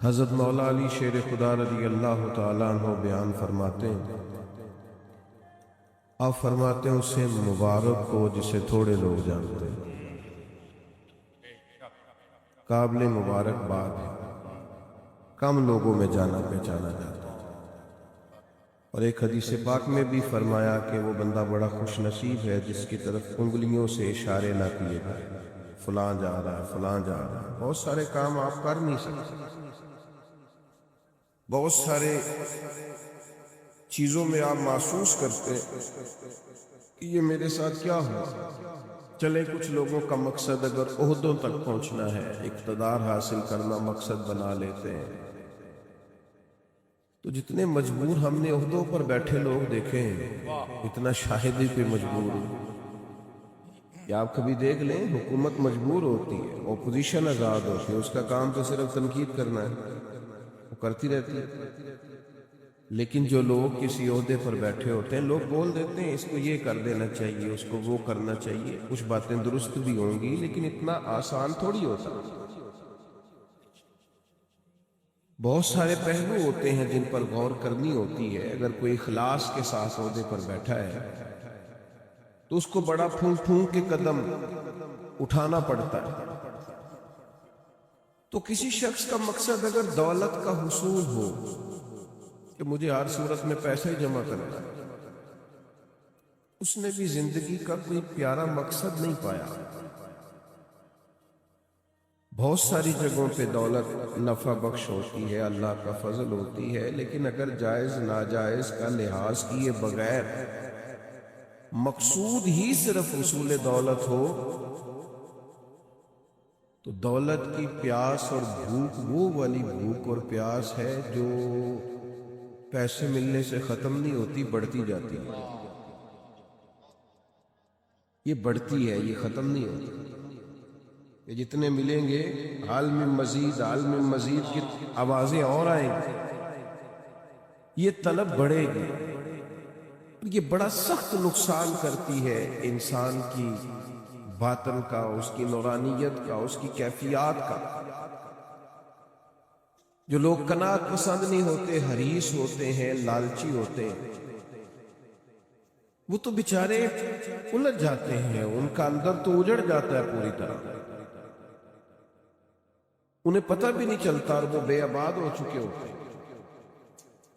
حضرت مولا علی شیر خدا رضی اللہ تعالیٰ عنہ بیان فرماتے ہیں، آپ فرماتے ہیں اسے مبارک ہو جسے تھوڑے لوگ جانتے ہیں، قابل مبارکباد ہے، کم لوگوں میں جانا پہچانا جاتا ہے۔ اور ایک حدیث پاک میں بھی فرمایا کہ وہ بندہ بڑا خوش نصیب ہے جس کی طرف انگلیوں سے اشارے نہ کیے گئے، فلاں جا رہا ہے، فلاں جا رہا ہے۔ بہت سارے کام آپ کر نہیں سکتے، بہت سارے چیزوں میں آپ محسوس کرتے کہ یہ میرے ساتھ کیا ہوا۔ چلے کچھ لوگوں کا مقصد اگر عہدوں تک پہنچنا ہے، اقتدار حاصل کرنا مقصد بنا لیتے ہیں، تو جتنے مجبور ہم نے عہدوں پر بیٹھے لوگ دیکھے ہیں، اتنا شاہدی پہ مجبور ہیں۔ یا آپ کبھی دیکھ لیں، حکومت مجبور ہوتی ہے، اپوزیشن آزاد ہوتی ہے، اس کا کام تو صرف تنقید کرنا ہے، وہ کرتی رہتی ہے۔ لیکن جو لوگ کسی عہدے پر بیٹھے ہوتے ہیں، لوگ بول دیتے ہیں اس کو یہ کر دینا چاہیے، اس کو وہ کرنا چاہیے، کچھ باتیں درست بھی ہوں گی لیکن اتنا آسان تھوڑی ہوتا۔ بہت سارے پہلو ہوتے ہیں جن پر غور کرنی ہوتی ہے۔ اگر کوئی اخلاص کے ساتھ عہدے پر بیٹھا ہے تو اس کو بڑا پھونک پھونک کے قدم اٹھانا پڑتا ہے۔ تو کسی شخص کا مقصد اگر دولت کا حصول ہو کہ مجھے ہر صورت میں پیسے جمع کرنا ہے، اس نے بھی زندگی کا کوئی پیارا مقصد نہیں پایا۔ بہت ساری جگہوں پہ دولت نفع بخش ہوتی ہے، اللہ کا فضل ہوتی ہے، لیکن اگر جائز ناجائز کا لحاظ کیے بغیر مقصود ہی صرف حصول دولت ہو تو دولت کی پیاس اور بھوک وہ والی بھوک اور پیاس ہے جو پیسے ملنے سے ختم نہیں ہوتی، بڑھتی جاتی ہے۔ یہ بڑھتی ہے، یہ ختم نہیں ہوتی۔ یہ جتنے ملیں گے، حال میں مزید، حال میں مزید کی آوازیں اور آئیں گی، یہ طلب بڑھے گی۔ یہ بڑا سخت نقصان کرتی ہے انسان کی باطن کا، اس کی نورانیت کا، اس کی کیفیات کا۔ جو لوگ قناعت پسند نہیں ہوتے، حریص ہوتے ہیں، لالچی ہوتے ہیں، وہ تو بیچارے الجھ جاتے ہیں، ان کا اندر تو اجڑ جاتا ہے پوری طرح، انہیں پتہ بھی نہیں چلتا اور وہ بے آباد ہو چکے ہوتے ہیں۔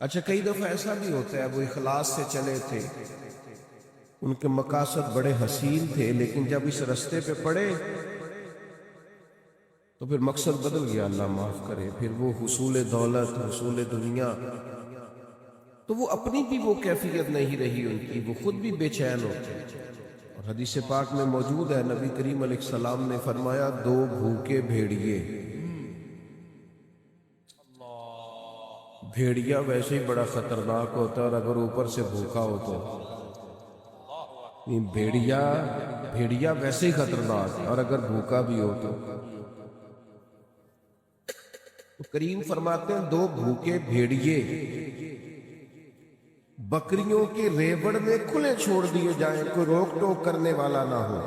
اچھا، کئی دفعہ ایسا بھی ہوتا ہے وہ اخلاص سے چلے تھے، ان کے مقاصد بڑے حسین تھے، لیکن جب اس رستے پہ پڑے تو پھر مقصد بدل گیا، اللہ معاف کرے، پھر وہ حصول دولت، حصول دنیا، تو وہ اپنی بھی وہ کیفیت نہیں رہی ان کی، وہ خود بھی بے چین ہوتے ہیں۔ اور حدیث پاک میں موجود ہے، نبی کریم علیہ السلام نے فرمایا، دو بھوکے بھیڑیے، بھیڑیا ویسے ہی بڑا خطرناک ہوتا ہے، اور اگر اوپر سے بھوکا ہو تو بھیڑیا ویسے ہی خطرناک ہے، اور اگر بھوکا بھی ہو تو کریم فرماتے ہیں، دو بھوکے بھیڑیے بکریوں کے ریوڑ میں کھلے چھوڑ دیے جائیں، کوئی روک ٹوک کرنے والا نہ ہو۔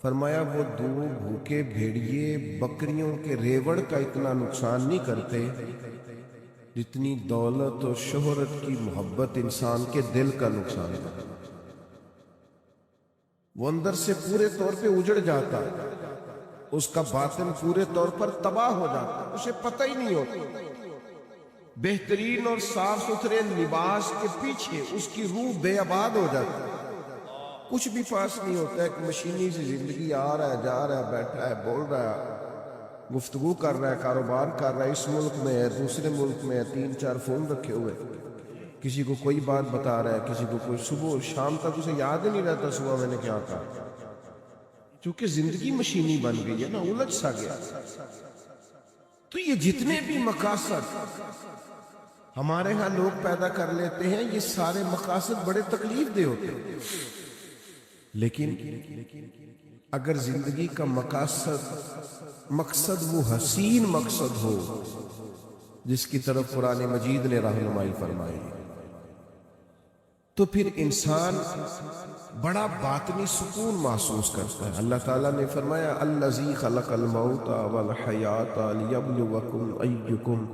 فرمایا وہ دو بھوکے بھیڑیے بکریوں کے ریوڑ کا اتنا نقصان نہیں کرتے جتنی دولت اور شہرت کی محبت انسان کے دل کا نقصان کرتی۔ وہ اندر سے پورے طور پہ اجڑ جاتا ہے، اس کا باطن پورے طور پر تباہ ہو جاتا ہے، اسے پتہ ہی نہیں ہوتا۔ بہترین اور صاف ستھرے لباس کے پیچھے اس کی روح بے آباد ہو جاتی ہے، کچھ بھی پاس نہیں ہوتا ہے۔ ایک مشینی سی زندگی، آ رہا ہے، جا رہا ہے، بیٹھا ہے، بول رہا ہے، گفتگو کر رہا ہے، کاروبار کر رہا ہے، اس ملک میں ہے، دوسرے ملک میں ہے، 3-4 فون رکھے ہوئے، کسی کو کوئی بات بتا رہا ہے، کسی کو کوئی، صبح شام تک اسے یاد ہی نہیں رہتا صبح میں نے کیا کہا، کیونکہ زندگی مشینی بن گئی ہے نا، الجھ سا گیا۔ تو یہ جتنے بھی مقاصد ہمارے ہاں لوگ پیدا کر لیتے ہیں، یہ سارے مقاصد بڑے تکلیف دہ ہوتے ہیں، لیکن اگر زندگی کا مقصد وہ حسین مقصد ہو جس کی طرف قرآن مجید نے رہنمائی فرمائی، تو پھر انسان بڑا باطنی سکون محسوس کرتا ہے۔ اللہ تعالیٰ نے فرمایا الذی خلق الموت والحیات لیبلوکم ایکم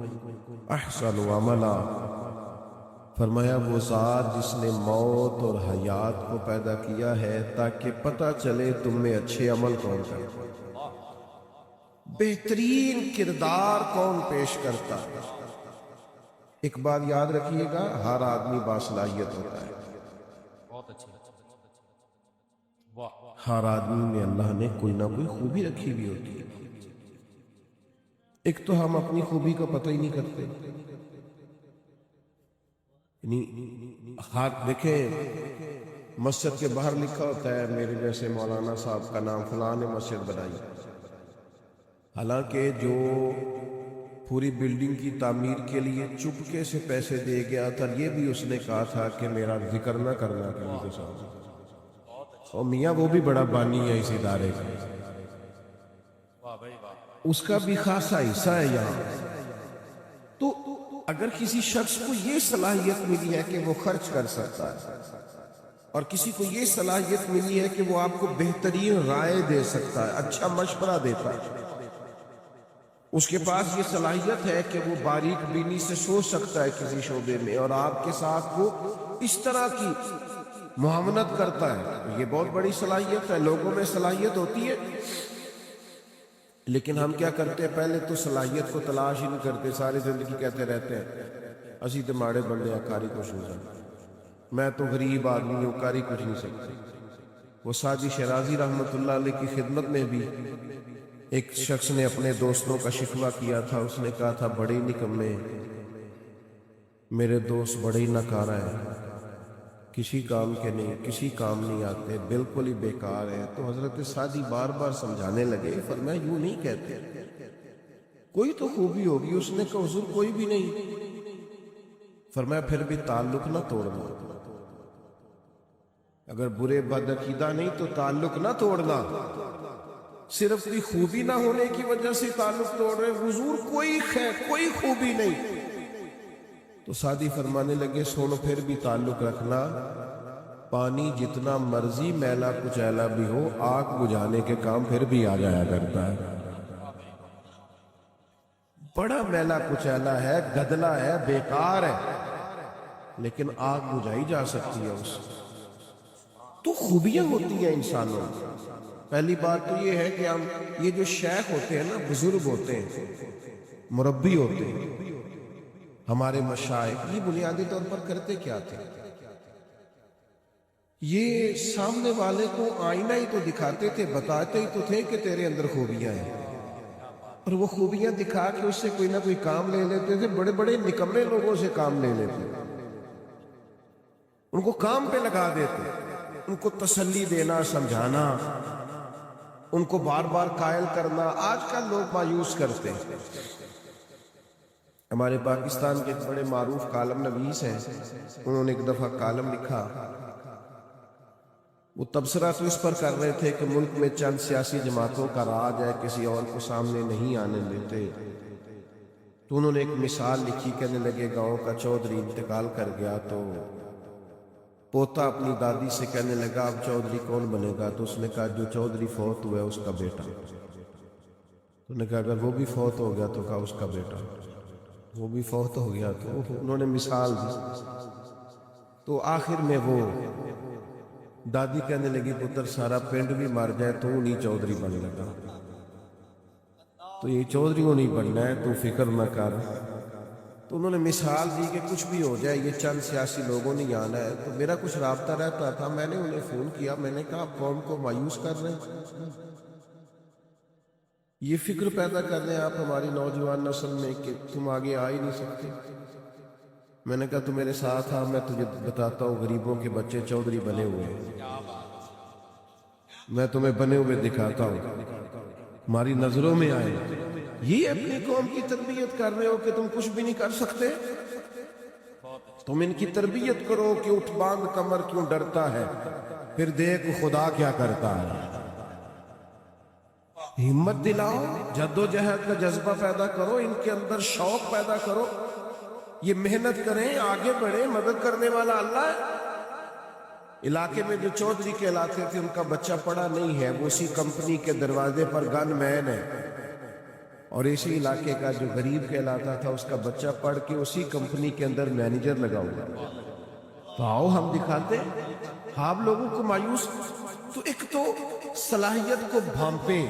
احسن عملا، فرمایا وہ ذات جس نے موت اور حیات کو پیدا کیا ہے تاکہ پتہ چلے تم میں اچھے عمل کون کرتا ہے، بہترین کردار کون پیش کرتا ہے۔ ایک بات یاد رکھیے گا، ہر آدمی باصلاحیت ہوتا ہے، ہر آدمی میں اللہ نے کوئی نہ کوئی خوبی رکھی بھی ہوتی ہے۔ ایک تو ہم اپنی خوبی کا پتہ ہی نہیں کرتے، ہاتھ دیکھیں مسجد کے باہر لکھا ہوتا ہے میرے جیسے مولانا صاحب کا نام فلاں نے مسجد بنائی، حالانکہ جو پوری بلڈنگ کی تعمیر کے لیے چپکے سے پیسے دے گیا تھا یہ بھی اس نے کہا تھا کہ میرا ذکر نہ کرنا کہیں کے ساتھ، اور میاں وہ بھی بڑا بانی ہے اس ادارے کا، اس کا بھی خاصا حصہ ہے یہاں۔ تو اگر کسی شخص کو یہ صلاحیت ملی ہے کہ وہ خرچ کر سکتا ہے، اور کسی کو یہ صلاحیت ملی ہے کہ وہ آپ کو بہترین رائے دے سکتا ہے، اچھا مشورہ دیتا ہے، اس کے پاس یہ صلاحیت ہے کہ وہ باریک بینی سے سوچ سکتا ہے کسی شعبے میں، اور آپ کے ساتھ وہ اس طرح کی معاونت کرتا ہے، یہ بہت بڑی صلاحیت ہے۔ لوگوں میں صلاحیت ہوتی ہے لیکن ہم کیا کرتے ہیں، پہلے تو صلاحیت کو تلاش ہی نہیں کرتے، ساری زندگی کہتے رہتے ہیں اسی تو ماڑے بندے کاری کچھ نہیں سکتے، میں تو غریب آدمی ہوں کاری کچھ نہیں سکتے۔ وہ سعدی شیرازی رحمۃ اللہ علیہ کی خدمت میں بھی ایک شخص نے اپنے دوستوں کا شکوہ کیا تھا، اس نے کہا تھا بڑے نکمے میرے دوست، بڑے ہی ناکارہ ہیں، کسی کام کے نہیں، کسی کام نہیں آتے، بالکل ہی بیکار ہے۔ تو حضرت سعدی بار بار سمجھانے لگے، فرمایا یوں نہیں کہتے، کوئی تو خوبی ہوگی۔ اس نے کہا حضور کوئی بھی نہیں۔ فرمایا پھر بھی تعلق نہ توڑنا، اگر برے بدعقیدہ نہیں تو تعلق نہ توڑنا، صرف کوئی خوبی نہ ہونے کی وجہ سے تعلق توڑ رہے حضور، کوئی خیر کوئی خوبی نہیں۔ تو سعدی فرمانے لگے سنو پھر بھی تعلق رکھنا، پانی جتنا مرضی میلا کچیلا بھی ہو آگ بجھانے کے کام پھر بھی آ جایا کرتا ہے۔ بڑا میلا کچیلا ہے، گدلا ہے، بیکار ہے، لیکن آگ بجھائی جا سکتی ہے اس سے۔ تو خوبیاں ہوتی ہیں انسانوں۔ پہلی بات تو یہ ہے کہ ہم یہ جو شیخ ہوتے ہیں نا، بزرگ ہوتے ہیں، مربی ہوتے ہیں، ہمارے مشائخ، یہ بنیادی طور پر کرتے کیا تھے؟ یہ سامنے والے کو آئینہ ہی تو دکھاتے تھے، بتاتے ہی تو تھے کہ تیرے اندر خوبیاں ہیں، اور وہ خوبیاں دکھا کے اس سے کوئی نہ کوئی کام لے لیتے تھے۔ بڑے بڑے نکمے لوگوں سے کام لے لیتے، ان کو کام پہ لگا دیتے، ان کو تسلی دینا، سمجھانا، ان کو بار بار قائل کرنا۔ آج کل لوگ مایوس کرتے ہیں۔ ہمارے پاکستان کے ایک بڑے معروف کالم نویس ہیں، انہوں نے ایک دفعہ کالم لکھا، وہ تبصرہ تو اس پر کر رہے تھے کہ ملک میں چند سیاسی جماعتوں کا راج ہے، کسی اور کو سامنے نہیں آنے دیتے۔ تو انہوں نے ایک مثال لکھی، کہنے لگے گاؤں کا چودھری انتقال کر گیا تو پوتا اپنی دادی سے کہنے لگا اب چودھری کون بنے گا؟ تو اس نے کہا جو چودھری فوت ہوا ہے اس کا بیٹا۔ تو نے کہا اگر وہ بھی فوت ہو گیا؟ تو کہا اس کا بیٹا۔ وہ بھی فوت ہو گیا تو انہوں نے مثال دی۔ تو آخر میں وہ دادی کہنے لگی پتر سارا پنڈ بھی مر جائے تو نہیں چودھری بن لگا، تو یہ چودھریوں نہیں بننا ہے، تو فکر نہ کر۔ تو انہوں نے مثال دی کہ کچھ بھی ہو جائے یہ چند سیاسی لوگوں نے آنا ہے۔ تو میرا کچھ رابطہ رہتا تھا، میں نے انہیں فون کیا، میں نے کہا قوم کو مایوس کر رہے ہیں، یہ فکر پیدا کر رہے ہیں آپ ہماری نوجوان نسل میں کہ تم آگے آ ہی نہیں سکتے۔ میں نے کہا تو میرے ساتھ آ، میں تجھے بتاتا ہوں غریبوں کے بچے چودھری بنے ہوئے ہیں، میں تمہیں بنے ہوئے دکھاتا ہوں، ہماری نظروں میں آئے۔ یہ اپنی قوم کی تربیت کر رہے ہو کہ تم کچھ بھی نہیں کر سکتے؟ تم ان کی تربیت کرو کہ اٹھ باندھ کمر کیوں ڈرتا ہے، پھر دیکھ خدا کیا کرتا ہے۔ ہمت دلاؤ، جد و جہد کا جذبہ پیدا کرو، ان کے اندر شوق پیدا کرو، یہ محنت کریں، آگے بڑھیں، مدد کرنے والا اللہ ہے۔ علاقے میں جو چودھری کہلاتے تھے ان کا بچہ پڑھا نہیں ہے، وہ اسی کمپنی کے دروازے پر گن مین ہے، اور اسی علاقے کا جو غریب کہلاتا تھا اس کا بچہ پڑھ کے اسی کمپنی کے اندر مینیجر لگا ہوا۔ تو آؤ ہم دکھاتے ہیں، آپ لوگوں کو مایوس تو ایک تو صلاحیت کو بھانپیں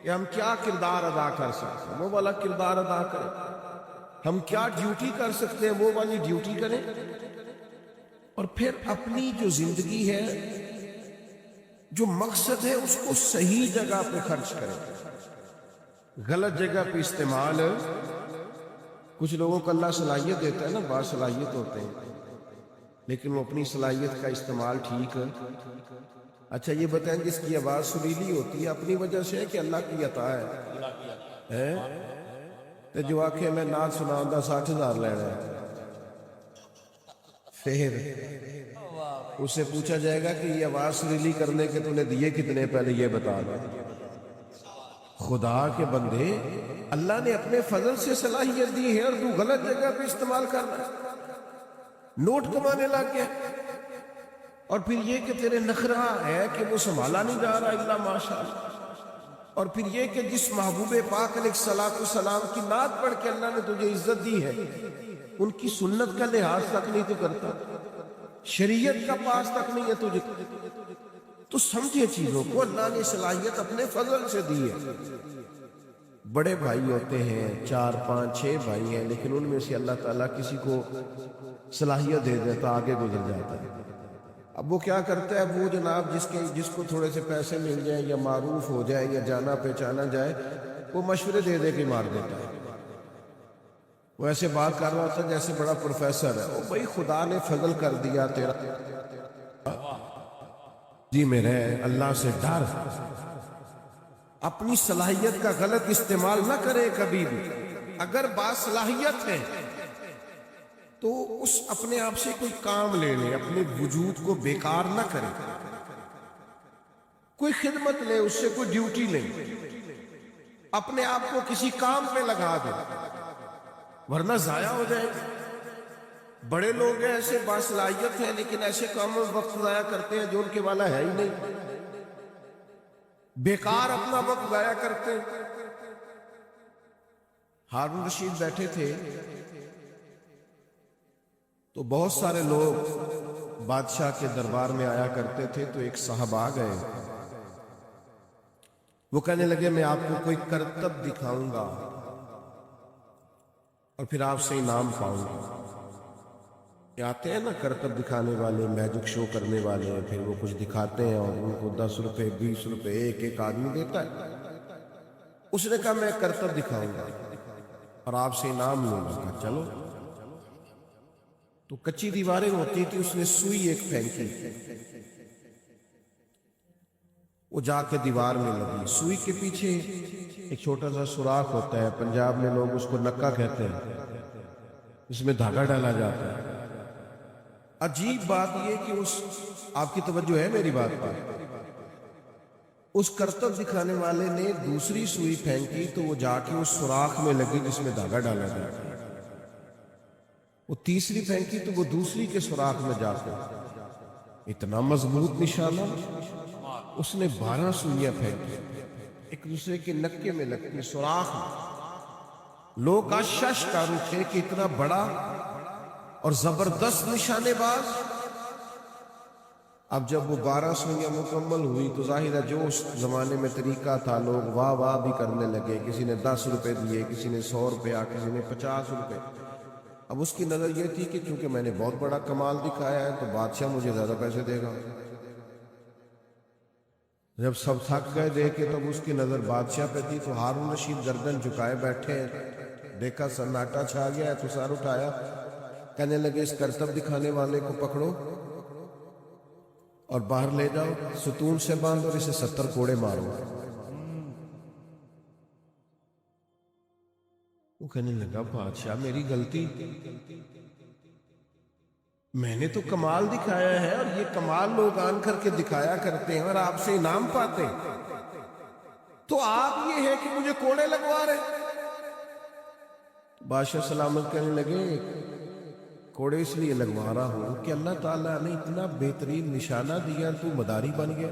کہ ہم کیا کردار ادا کر سکتے ہیں، وہ والا کردار ادا کریں، ہم کیا ڈیوٹی کر سکتے ہیں وہ والی ڈیوٹی کریں، اور پھر اپنی جو زندگی ہے، جو مقصد ہے، اس کو صحیح جگہ پہ خرچ کریں، غلط جگہ پہ استعمال۔ کچھ لوگوں کو اللہ صلاحیت دیتا ہے نا، بعض صلاحیت ہوتے ہیں لیکن وہ اپنی صلاحیت کا استعمال ٹھیک ہے۔ اچھا یہ بتائیں، جس کی آواز سریلی ہوتی ہے اپنی وجہ سے ہے کہ اللہ کی عطا ہے؟ تو جو آنکھیں میں نعت سناؤں گا 60,000 لینا ہے، پھر اس سے پوچھا جائے گا کہ یہ آواز سریلی کرنے کے تو نے دیے کتنے، پہلے یہ بتا دیں۔ خدا کے بندے، اللہ نے اپنے فضل سے صلاحیت دی ہے اور تو غلط جگہ پہ استعمال کر رہا ہے، نوٹ کمانے لگ گیا، اور پھر یہ کہ تیرے نخرہ ہے کہ وہ سنبھالا نہیں جا رہا الا ماشاءاللہ، اور پھر یہ کہ جس محبوب پاک علیہ الصلوۃ والسلام کی نعت پڑھ کے اللہ نے تجھے عزت دی ہے، ان کی سنت کا لحاظ تک نہیں تو کرتا، شریعت کا پاس تک نہیں ہے تجھے، تو سمجھے چیزوں کو، اللہ نے صلاحیت اپنے فضل سے دی ہے۔ بڑے بھائی ہوتے ہیں، 4 5 6 بھائی ہیں، لیکن ان میں سے اللہ تعالیٰ کسی کو صلاحیت دے دیتا، آگے گزر جاتا ہے۔ اب وہ کیا کرتا ہے، وہ جناب جس کو تھوڑے سے پیسے مل جائیں یا معروف ہو جائے یا جانا پہچانا جائے، وہ مشورے دے دے کے مار دیتا ہے۔ وہ ایسے بات کر رہا ہوتا ہے جیسے بڑا پروفیسر ہے، وہ بھائی خدا نے فضل کر دیا تیرا جی میں رہے، اللہ سے ڈر، اپنی صلاحیت کا غلط استعمال نہ کرے کبھی بھی۔ اگر باصلاحیت ہے تو اس اپنے آپ سے کوئی کام لے لے، اپنے وجود کو بیکار نہ کرے، کوئی خدمت لے، اس سے کوئی ڈیوٹی لے، اپنے آپ کو کسی کام پہ لگا دے، ورنہ ضائع ہو جائے۔ بڑے لوگ ہیں ایسے باصلاحیت ہیں لیکن ایسے کاموں میں وقت ضائع کرتے ہیں جو ان کے والا ہے ہی نہیں، بیکار اپنا وقت ضائع کرتے ہیں۔ ہارون رشید بیٹھے تھے تو بہت سارے لوگ بادشاہ کے دربار میں آیا کرتے تھے، تو ایک صاحب آ گئے، وہ کہنے لگے میں آپ کو کوئی کرتب دکھاؤں گا اور پھر آپ سے انعام پاؤں گا۔ یہ آتے ہیں نا کرتب دکھانے والے، میجک شو کرنے والے، پھر وہ کچھ دکھاتے ہیں اور ان کو 10 روپے 20 روپے ایک آدمی دیتا ہے۔ اس نے کہا میں کرتب دکھاؤں گا اور آپ سے انعام لوں گا۔ کہا چلو۔ تو کچی دیواریں ہوتی تھی، اس نے سوئی ایک پھینکی، وہ جا کے دیوار میں لگی۔ سوئی کے پیچھے ایک چھوٹا سا سوراخ ہوتا ہے، پنجاب میں لوگ اس کو نکا کہتے ہیں، اس میں دھاگا ڈالا جاتا ہے۔ عجیب بات یہ کہ آپ کی توجہ ہے میری بات پر، اس کرتب دکھانے والے نے دوسری سوئی پھینکی تو وہ جا کے اس سوراخ میں لگی جس میں دھاگا ڈالا جاتا ہے۔ وہ تیسری پھینکی تو وہ دوسری کے سوراخ میں جا کے، اتنا مضبوط نشانہ، اس نے 12 سوئیاں پھینکی، ایک دوسرے کے نکے میں لگتی، سوراخ میں۔ لوگ شش کا رخ ہے کہ اتنا بڑا اور زبردست نشانے باز۔ اب جب وہ 12 سوئیاں مکمل ہوئی تو ظاہر ہے جو اس زمانے میں طریقہ تھا، لوگ واہ واہ بھی کرنے لگے، کسی نے 10 روپے دیے، کسی نے 100 روپیہ، کسی نے 50 روپے۔ اب اس کی نظر یہ تھی کہ چونکہ میں نے بہت بڑا کمال دکھایا ہے تو بادشاہ مجھے زیادہ پیسے دے گا۔ جب سب تھک گئے دے کے تب اس کی نظر بادشاہ پہ تھی، تو ہارون رشید گردن جھکائے بیٹھے ہیں، دیکھا سناٹا چھا گیا ہے تو سر اٹھایا، کہنے لگے اس کرتب دکھانے والے کو پکڑو اور باہر لے جاؤ، ستون سے باندھ اور اسے 70 کوڑے مارو۔ وہ کہنے لگا بادشاہ میری غلطی، میں نے تو کمال دکھایا ہے اور یہ کمال لوگ آن کر کے دکھایا کرتے ہیں اور آپ سے انعام پاتے ہیں، تو آپ یہ ہے کہ مجھے کوڑے لگوا رہے۔ بادشاہ سلامت کہنے لگے کوڑے اس لیے لگوا رہا ہوں کہ اللہ تعالیٰ نے اتنا بہترین نشانہ دیا، تو مداری بن گیا،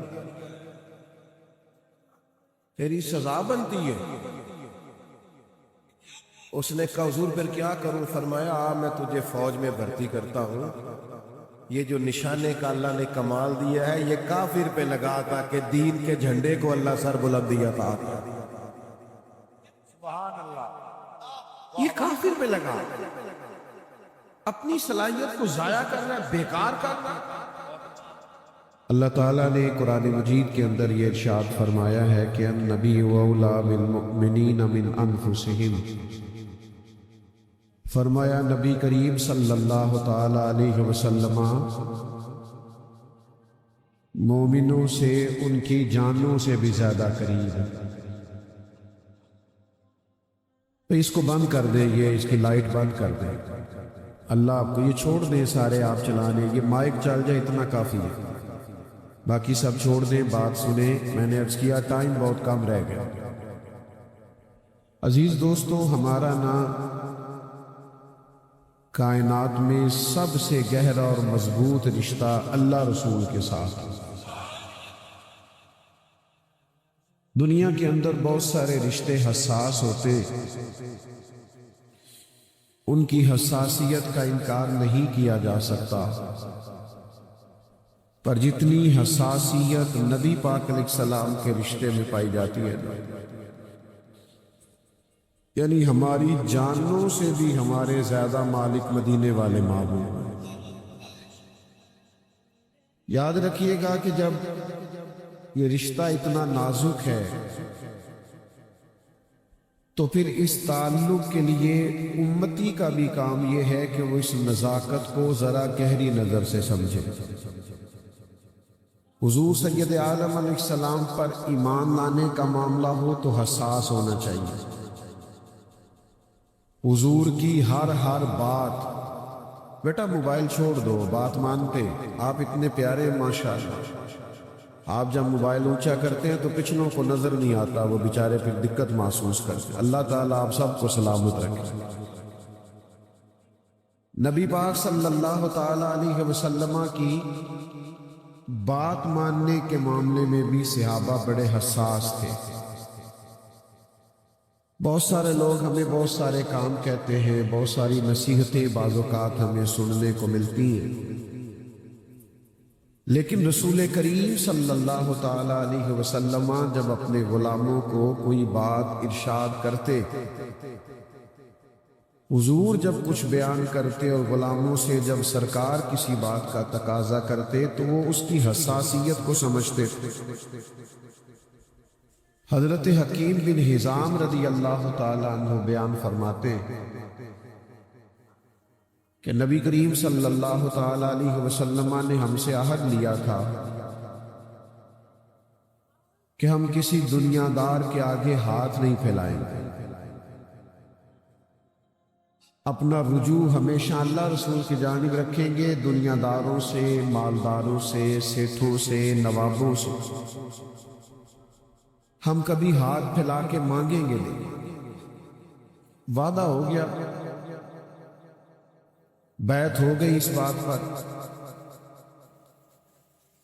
تیری سزا بنتی ہے۔ اس نے کہا حضور پھر کیا کروں؟ فرمایا میں تجھے فوج میں بھرتی کرتا ہوں، یہ جو نشانے کا اللہ نے کمال دیا ہے یہ کافر پہ لگا تھا کہ دین کے جھنڈے کو اللہ سر بلند دیا تھا، سبحان اللہ، یہ کافر پہ لگا، اپنی صلاحیت کو ضائع کرنا ہے، بیکار کرنا۔ اللہ تعالیٰ نے قرآن مجید کے اندر یہ ارشاد فرمایا ہے کہ النبی اولیٰ بالمؤمنین من انفسہم، فرمایا نبی کریم صلی اللہ تعالی علیہ وسلم مومنوں سے ان کی جانوں سے بھی زیادہ قریب ہے۔ تو اس کو بند کر دیں، یہ اس کی لائٹ بند کر دیں، اللہ آپ کو یہ چھوڑ دیں، سارے آپ چلانے، یہ مائک چل جائے اتنا کافی ہے، باقی سب چھوڑ دیں، بات سنیں۔ میں نے عرض کیا ٹائم بہت کم رہ گیا۔ عزیز دوستو، ہمارا نا کائنات میں سب سے گہرا اور مضبوط رشتہ اللہ رسول کے ساتھ۔ دنیا کے اندر بہت سارے رشتے حساس ہوتے، ان کی حساسیت کا انکار نہیں کیا جا سکتا، پر جتنی حساسیت نبی پاک علیہ السلام کے رشتے میں پائی جاتی ہے، یعنی ہماری جانوں سے بھی ہمارے زیادہ مالک مدینے والے محبوب ہیں۔ یاد رکھیے گا کہ جب یہ رشتہ اتنا نازک ہے تو پھر اس تعلق کے لیے امتی کا بھی کام یہ ہے کہ وہ اس نزاکت کو ذرا گہری نظر سے سمجھے۔ حضور سید عالم علیہ السلام پر ایمان لانے کا معاملہ ہو تو حساس ہونا چاہیے۔ حضور کی ہر بات، بیٹا موبائل چھوڑ دو، بات مانتے، آپ اتنے پیارے ماشاءاللہ، آپ جب موبائل اونچا کرتے ہیں تو پچھلوں کو نظر نہیں آتا، وہ بیچارے پھر دقت محسوس کرتے۔ اللہ تعالیٰ آپ سب کو سلامت رکھے۔ نبی پاک صلی اللہ تعالی علیہ وسلم کی بات ماننے کے معاملے میں بھی صحابہ بڑے حساس تھے۔ بہت سارے لوگ ہمیں بہت سارے کام کہتے ہیں، بہت ساری نصیحتیں بعض اوقات ہمیں سننے کو ملتی ہیں، لیکن رسول کریم صلی اللہ تعالی علیہ وسلم جب اپنے غلاموں کو کوئی بات ارشاد کرتے، حضور جب کچھ بیان کرتے اور غلاموں سے جب سرکار کسی بات کا تقاضا کرتے تو وہ اس کی حساسیت کو سمجھتے تھے۔ حضرت حکیم بن حزام رضی اللہ تعالیٰ عنہ بیان فرماتے ہیں کہ نبی کریم صلی اللہ تعالیٰ علیہ وسلم نے ہم سے عہد لیا تھا کہ ہم کسی دنیا دار کے آگے ہاتھ نہیں پھیلائیں گے، اپنا رجوع ہمیشہ اللہ رسول کی جانب رکھیں گے، دنیا داروں سے، مالداروں سے، سیٹھوں سے، نوابوں سے ہم کبھی ہاتھ پھیلا کے مانگیں گے نہیں۔ وعدہ ہو گیا، بیعت ہو گئی اس بات پر۔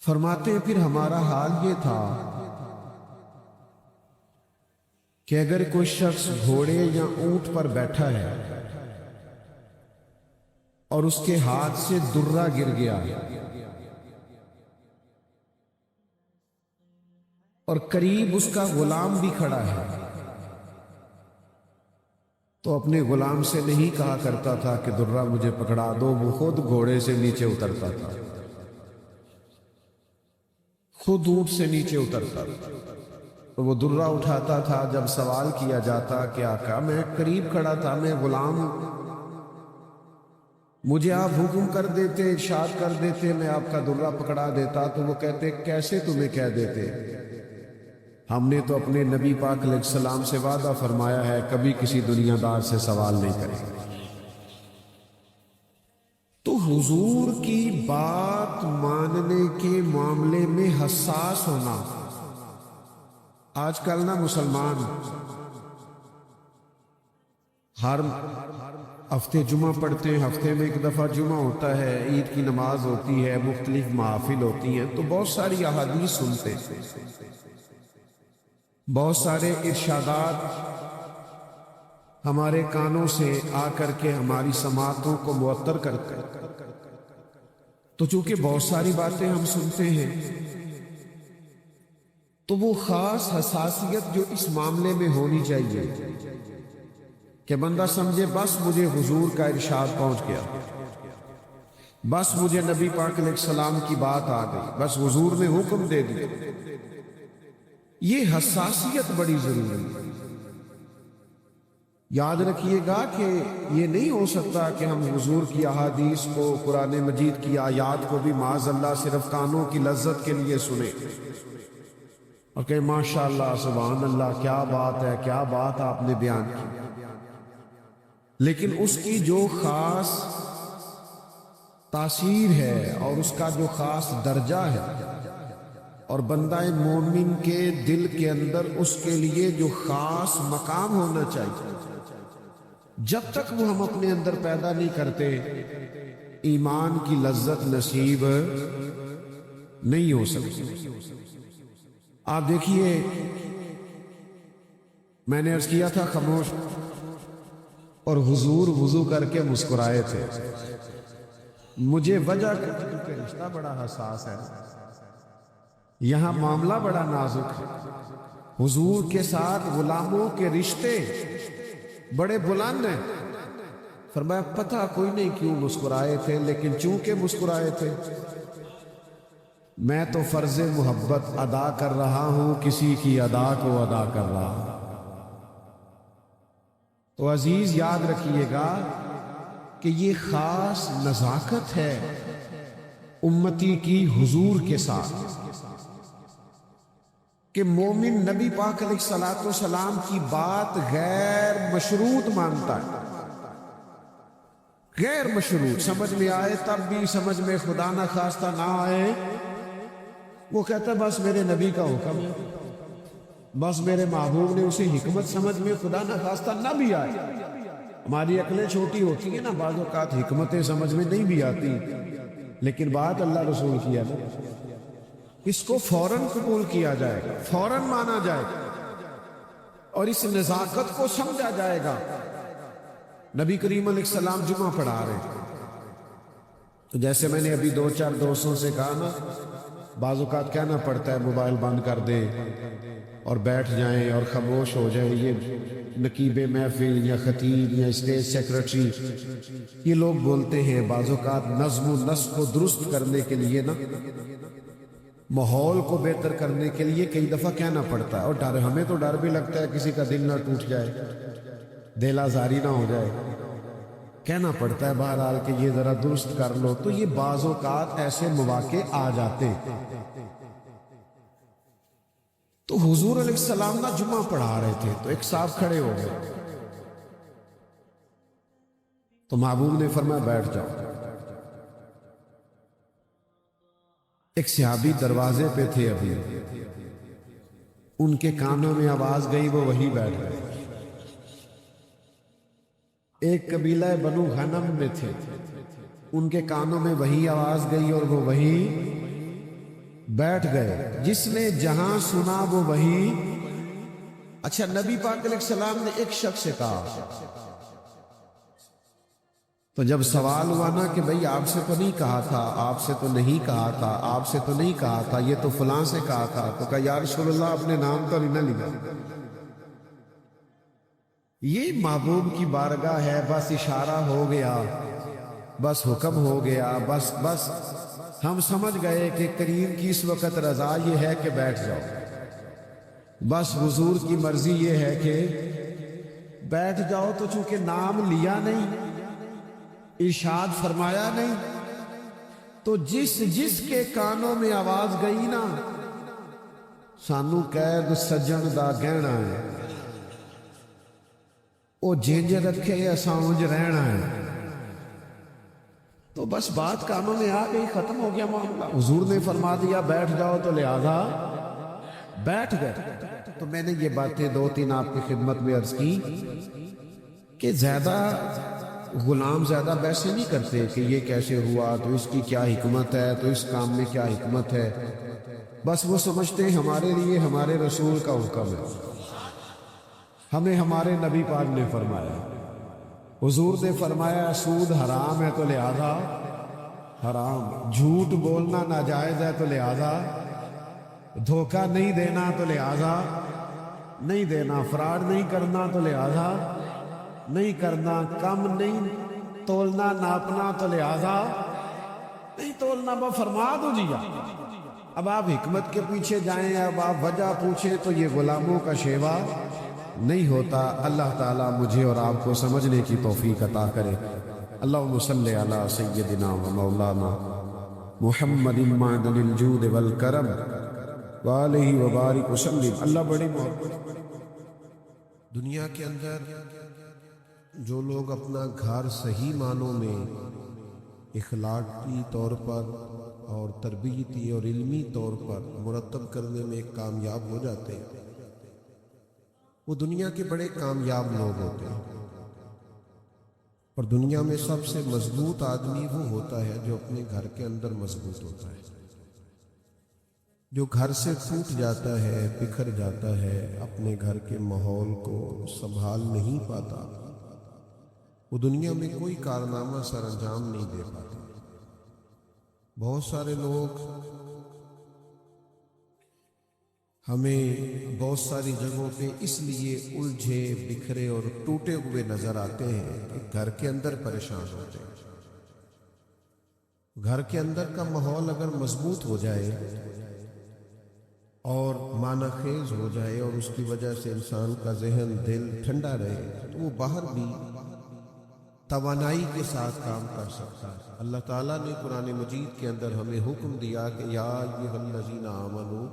فرماتے ہیں پھر ہمارا حال یہ تھا کہ اگر کوئی شخص گھوڑے یا اونٹ پر بیٹھا ہے اور اس کے ہاتھ سے درہ گر گیا اور قریب اس کا غلام بھی کھڑا ہے تو اپنے غلام سے نہیں کہا کرتا تھا کہ درہ مجھے پکڑا دو، وہ خود گھوڑے سے نیچے اترتا تھا، خود اونٹ سے نیچے اترتا تھا، تو وہ درہ اٹھاتا تھا۔ جب سوال کیا جاتا کہ آقا میں قریب کھڑا تھا، میں غلام ہوں، مجھے آپ حکم کر دیتے، ارشاد کر دیتے، میں آپ کا درہ پکڑا دیتا، تو وہ کہتے کیسے تمہیں کہہ دیتے، ہم نے تو اپنے نبی پاک علیہ السلام سے وعدہ فرمایا ہے کبھی کسی دنیا دار سے سوال نہیں کریں گے۔ تو حضور کی بات ماننے کے معاملے میں حساس ہونا، آج کل نا مسلمان ہر ہفتے جمعہ پڑھتے ہیں، ہفتے میں ایک دفعہ جمعہ ہوتا ہے، عید کی نماز ہوتی ہے، مختلف محافل ہوتی ہیں، تو بہت ساری احادیث سنتے ہیں، بہت سارے ارشادات ہمارے کانوں سے آ کر کے ہماری سماعتوں کو معطر کرتے ہیں۔ تو چونکہ بہت ساری باتیں ہم سنتے ہیں، تو وہ خاص حساسیت جو اس معاملے میں ہونی چاہیے کہ بندہ سمجھے بس مجھے حضور کا ارشاد پہنچ گیا، بس مجھے نبی پاک علیہ السلام کی بات آ گئی، بس حضور نے حکم دے دیا۔ یہ حساسیت بڑی ضروری ہے۔ یاد رکھیے گا کہ یہ نہیں ہو سکتا کہ ہم حضور کی احادیث کو، قرآن مجید کی آیات کو بھی معاذ اللہ صرف کانوں کی لذت کے لیے سنیں اور کہ ماشاءاللہ سبحان اللہ کیا بات ہے، کیا بات آپ نے بیان کی، لیکن اس کی جو خاص تاثیر ہے اور اس کا جو خاص درجہ ہے اور بندہ مومن کے دل کے اندر اس کے لیے جو خاص مقام ہونا چاہیے، جب تک وہ ہم اپنے اندر پیدا نہیں کرتے ایمان کی لذت نصیب نہیں ہو سکتی۔ آپ دیکھیے، میں نے عرض کیا تھا خاموش، اور حضور وضو کر کے مسکرائے تھے۔ مجھے وجہ کہ رشتہ بڑا حساس ہے، یہاں معاملہ بڑا نازک ہے، حضور کے ساتھ غلاموں کے رشتے بڑے بلند ہیں۔ فرمایا پتہ کوئی نہیں کیوں مسکرائے تھے، لیکن چونکہ مسکرائے تھے میں تو فرض محبت ادا کر رہا ہوں، کسی کی ادا کو ادا کر رہا ہوں۔ تو عزیز یاد رکھیے گا کہ یہ خاص نزاکت ہے امتی کی حضور کے ساتھ، کہ مومن نبی پاک علیہ السلام کی بات غیر مشروط مانتا ہے، غیر مشروط، سمجھ میں آئے تب بھی، سمجھ میں خدا نہ خواستہ نہ آئے وہ کہتا ہے بس میرے نبی کا حکم ہے، بس میرے محبوب نے اسے حکمت سمجھ میں خدا نہ خواستہ نہ بھی آئے۔ ہماری عقلیں چھوٹی ہوتی ہیں نا، بعض اوقات حکمتیں سمجھ میں نہیں بھی آتی، لیکن بات اللہ رسول کی ہے نا، اس کو فوراً قبول کیا جائے گا، فوراً مانا جائے گا، اور اس نزاکت کو سمجھا جائے گا۔ نبی کریم علیہ السلام جمعہ پڑھا رہے تھے، تو جیسے میں نے ابھی دو چار دوستوں سے کہا نا، بعض اوقات کہنا پڑتا ہے موبائل بند کر دیں اور بیٹھ جائیں اور خاموش ہو جائیں۔ یہ نقیب محفل یا خطیب یا اسٹیج سیکرٹری یہ لوگ بولتے ہیں، بعض اوقات نظم و نسق کو درست کرنے کے لیے نا، ماحول کو بہتر کرنے کے لیے کئی دفعہ کہنا پڑتا ہے، اور ڈر، ہمیں تو ڈر بھی لگتا ہے کسی کا دل نہ ٹوٹ جائے، دل آزاری نہ ہو جائے، کہنا پڑتا ہے بہرحال کہ یہ ذرا درست کر لو۔ تو یہ بعض اوقات ایسے مواقع آ جاتے، تو حضور علیہ السلام نہ جمعہ پڑھا رہے تھے، تو ایک صاحب کھڑے ہو گئے، تو محبوب نے فرمایا بیٹھ جاؤ۔ ایک صحابی دروازے پہ تھے، ابھی ان کے کانوں میں آواز گئی، وہ وہی بیٹھ گئے۔ ایک قبیلہ بنو غنم میں تھے، ان کے کانوں میں وہی آواز گئی اور وہ وہی بیٹھ گئے۔ جس نے جہاں سنا وہ وہی۔ اچھا، نبی پاک علیہ السلام نے ایک شخص سے کہا، تو جب سوال ہوا نا کہ بھئی آپ سے تو نہیں کہا تھا، آپ سے تو نہیں کہا تھا، آپ سے تو نہیں کہا تھا، یہ تو فلاں سے کہا تھا، تو کہا یا رسول اللہ اپنے نام تو نہیں نہ لیا۔ یہ محبوب کی بارگاہ ہے، بس اشارہ ہو گیا، بس حکم ہو گیا، بس ہم سمجھ گئے کہ کریم کی اس وقت رضا یہ ہے کہ بیٹھ جاؤ، بس حضور کی مرضی یہ ہے کہ بیٹھ جاؤ۔ تو چونکہ نام لیا نہیں، ارشاد فرمایا نہیں، تو جس کے کانوں میں آواز گئی نا، سانو قید سجن دا گہنا ہے، وہ جنج رکھے اساں انج رہنا ہے۔ تو بس بات کانوں میں آ گئی، ختم ہو گیا معاملہ۔ حضور نے فرما دیا بیٹھ جاؤ، تو لہذا بیٹھ گئے۔ تو میں نے یہ باتیں دو تین آپ کی خدمت میں عرض کی کہ زیادہ غلام زیادہ بحث نہیں کرتے کہ یہ کیسے ہوا، تو اس کی کیا حکمت ہے، تو اس کام میں کیا حکمت ہے. بس وہ سمجھتے ہیں ہمارے لیے ہمارے رسول کا حکم ہے، ہمیں ہمارے نبی پاک نے فرمایا، حضور نے فرمایا سود حرام ہے تو لہذا حرام، جھوٹ بولنا ناجائز ہے تو لہذا، دھوکہ نہیں دینا تو لہذا نہیں دینا، فراڈ نہیں کرنا تو لہذا نہیں کرنا، کم نہیں تولنا ناپنا تو لہذا نہیں تولنا. وہ فرما دو جی. اب آپ حکمت کے پیچھے جائیں، اب آپ وجہ پوچھیں تو یہ غلاموں کا شیوا نہیں ہوتا. اللہ تعالیٰ مجھے اور آپ کو سمجھنے کی توفیق عطا کرے. اللہم صلی علی سیدنا و مولانا محمد معدن الجود والکرم وآلہ وبارک وسلم. اللہ بڑی محبت. دنیا کے اندر جو لوگ اپنا گھر صحیح معنوں میں اخلاقی طور پر اور تربیتی اور علمی طور پر مرتب کرنے میں کامیاب ہو جاتے ہیں، وہ دنیا کے بڑے کامیاب لوگ ہوتے ہیں. اور دنیا میں سب سے مضبوط آدمی وہ ہوتا ہے جو اپنے گھر کے اندر مضبوط ہوتا ہے. جو گھر سے ٹوٹ جاتا ہے، بکھر جاتا ہے، اپنے گھر کے ماحول کو سنبھال نہیں پاتا، وہ دنیا میں کوئی کارنامہ سر انجام نہیں دے پاتا. بہت سارے لوگ ہمیں بہت ساری جگہوں پہ اس لیے الجھے بکھرے اور ٹوٹے ہوئے نظر آتے ہیں کہ گھر کے اندر پریشان ہوتے ہیں. گھر کے اندر کا ماحول اگر مضبوط ہو جائے اور معنی خیز ہو جائے اور اس کی وجہ سے انسان کا ذہن دل ٹھنڈا رہے تو وہ باہر بھی توانائی کے ساتھ کام کر سکتا ہے. اللہ تعالیٰ نے قرآن مجید کے اندر ہمیں حکم دیا کہ یا ایھا الذین آمنوا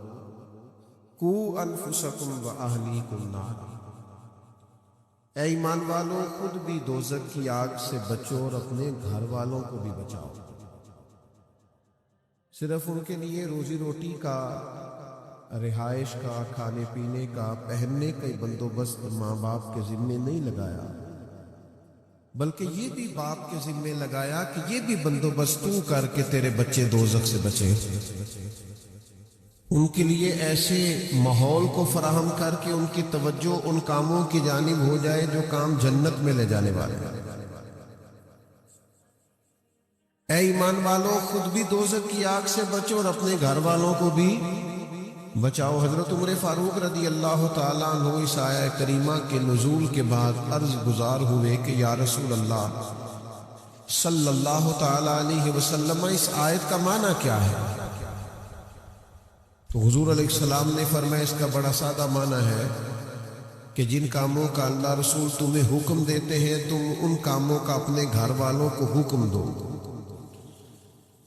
قوا انفسکم واہلیکم نارا، اے ایمان والو خود بھی دوزخ کی آگ سے بچو اور اپنے گھر والوں کو بھی بچاؤ. صرف ان کے لیے روزی روٹی کا، رہائش کا، کھانے پینے کا، پہننے کا بندوبست ماں باپ کے ذمے نہیں لگایا، بلکہ یہ بھی باپ کے ذمے لگایا کہ یہ بھی بندوبست تو کر کے تیرے بچے دوزخ سے بچے. ان کے لیے ایسے ماحول کو فراہم کر کے ان کی توجہ ان کاموں کی جانب ہو جائے جو کام جنت میں لے جانے والے ہیں. اے ایمان والو خود بھی دوزخ کی آگ سے بچو اور اپنے گھر والوں کو بھی بچاؤ. حضرت عمر فاروق رضی اللہ تعالیٰ عنہ اس آیہ کریمہ کے نزول کے بعد عرض گزار ہوئے کہ یا رسول اللہ صلی اللہ تعالیٰ علیہ وسلم اس آیت کا معنی کیا ہے؟ تو حضور علیہ السلام نے فرمایا اس کا بڑا سادہ معنی ہے کہ جن کاموں کا اللہ رسول تمہیں حکم دیتے ہیں تم ان کاموں کا اپنے گھر والوں کو حکم دو،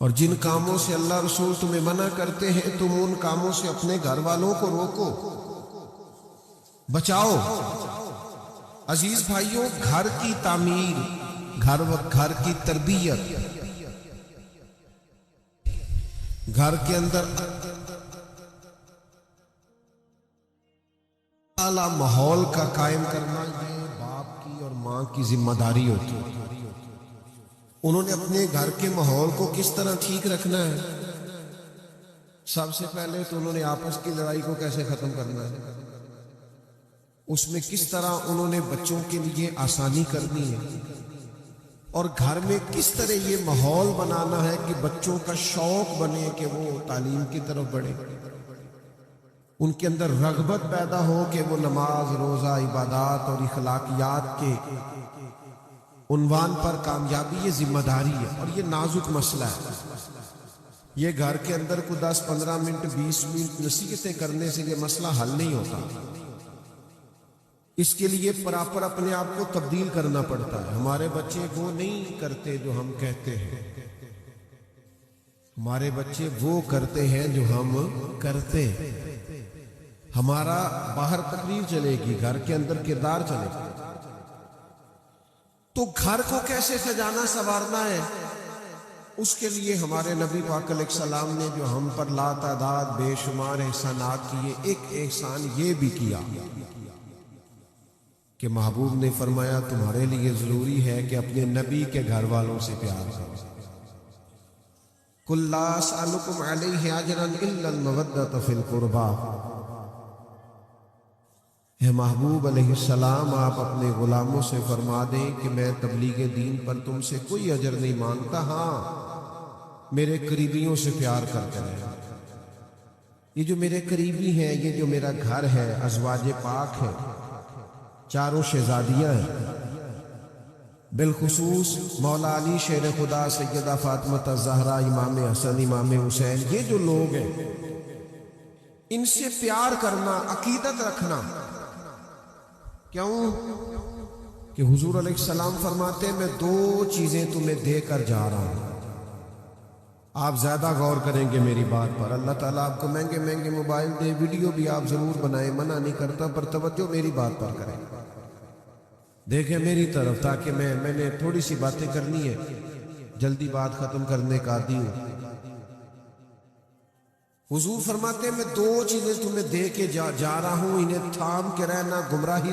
اور جن کاموں سے اللہ رسول تمہیں منع کرتے ہیں تم ان کاموں سے اپنے گھر والوں کو روکو، بچاؤ. عزیز بھائیوں، گھر کی تعمیر، گھر کی تربیت، گھر کے اندر اعلیٰ ماحول کا قائم کرنا یہ باپ کی اور ماں کی ذمہ داری ہوتی ہے. انہوں نے اپنے گھر کے ماحول کو کس طرح ٹھیک رکھنا ہے؟ سب سے پہلے تو انہوں نے آپس کی لڑائی کو کیسے ختم کرنا ہے، اس میں کس طرح انہوں نے بچوں کے لیے آسانی کرنی ہے، اور گھر میں کس طرح یہ ماحول بنانا ہے کہ بچوں کا شوق بنے کہ وہ تعلیم کی طرف بڑھے، ان کے اندر رغبت پیدا ہو کہ وہ نماز، روزہ، عبادات اور اخلاقیات کے عنوان پر کامیابی. یہ ذمہ داری ہے اور یہ نازک مسئلہ ہے. یہ گھر کے اندر کو 10-15 منٹ 20 منٹ نصیحتیں کرنے سے یہ مسئلہ حل نہیں ہوتا. اس کے لیے پراپر اپنے آپ کو تبدیل کرنا پڑتا ہے. ہمارے بچے وہ نہیں کرتے جو ہم کہتے ہیں، ہمارے بچے وہ کرتے ہیں جو ہم کرتے. ہمارا باہر تقریر چلے گی، گھر کے اندر کردار چلے گا. تو گھر کو کیسے سجانا سنوارنا ہے، اس کے لیے ہمارے نبی پاک علیہ السلام نے جو ہم پر لا تعداد بے شمار احسانات کیے، ایک احسان یہ بھی کیا کہ محبوب نے فرمایا تمہارے لیے ضروری ہے کہ اپنے نبی کے گھر والوں سے پیار کرو. قُل لَا أَسْأَلُكُمْ عَلَيْهِ أَجْرًا إِلَّا الْمَوَدَّةَ فِي الْقُرْبَى. اے محبوب علیہ السلام، آپ اپنے غلاموں سے فرما دیں کہ میں تبلیغ دین پر تم سے کوئی اجر نہیں مانگتا، ہاں میرے قریبیوں سے پیار کرتے رہے. یہ جو میرے قریبی ہیں، یہ جو میرا گھر ہے، ازواج پاک ہے، چاروں شہزادیاں ہیں، بالخصوص مولا علی شیر خدا، سیدہ فاطمہ الزہرا، امام حسن، امام حسین، یہ جو لوگ ہیں ان سے پیار کرنا، عقیدت رکھنا. کیوں؟ کہ حضور علیہ السلام فرماتے ہیں میں 2 چیزیں تمہیں دے کر جا رہا ہوں. آپ زیادہ غور کریں گے میری بات پر. اللہ تعالیٰ آپ کو مہنگے مہنگے موبائل دے، ویڈیو بھی آپ ضرور بنائیں، منع نہیں کرتا، پر توجہ میری بات پر کریں، دیکھیں میری طرف، تاکہ میں نے تھوڑی سی باتیں کرنی ہے، جلدی بات ختم کرنے کا عادی ہوں. حضور فرماتے ہیں میں 2 چیزیں تمہیں دے کے جا رہا ہوں، انہیں تھام کے رہنا، گمراہی